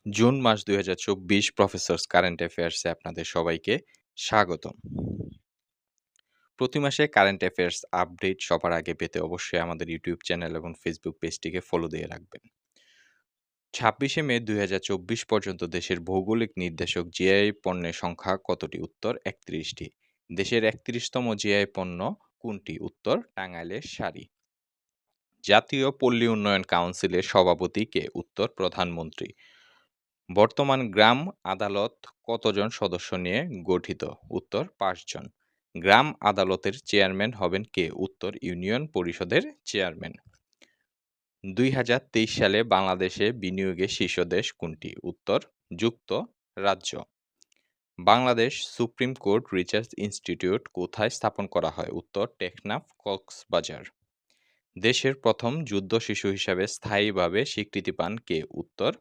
June মাস ২০২৪ professors current অ্যাফেয়ার্সে আপনাদের সবাইকে স্বাগতম। প্রতি মাসে কারেন্ট অ্যাফেয়ার্স আপডেট সবার আগে পেতে অবশ্যই আমাদের ইউটিউব চ্যানেল এবং ফেসবুক পেজটিকে ফলো দিয়ে রাখবেন। ২৬শে মে ২০২৪ পর্যন্ত দেশের ভৌগোলিক নির্দেশক জিআই পণ্যের সংখ্যা কতটি? উত্তর ৩১টি। দেশের ৩১তম জিআই পণ্য কোনটি? উত্তর টাঙ্গাইলের শাড়ি। জাতীয় পল্লী উন্নয়ন কাউন্সিলের সভাপতি কে? উত্তর প্রধানমন্ত্রী। বর্তমান গ্রাম আদালত কতজন সদস্য নিয়ে গঠিত? উত্তর ৫ জন। গ্রাম আদালতের চেয়ারম্যান হবেন কে? উত্তর ইউনিয়ন পরিষদের চেয়ারম্যান। ২০২৩ সালে বাংলাদেশে বিনিয়োগে শীর্ষ দেশ কোনটি? উত্তর যুক্তরাজ্য। Bangladesh supreme court research institute কোথায় স্থাপন করা হয়? উত্তর টেকনাফ, কক্সবাজার। দেশের প্রথম যুদ্ধ শিশু হিসাবে স্থায়ীভাবে স্বীকৃতি পান কে? উত্তর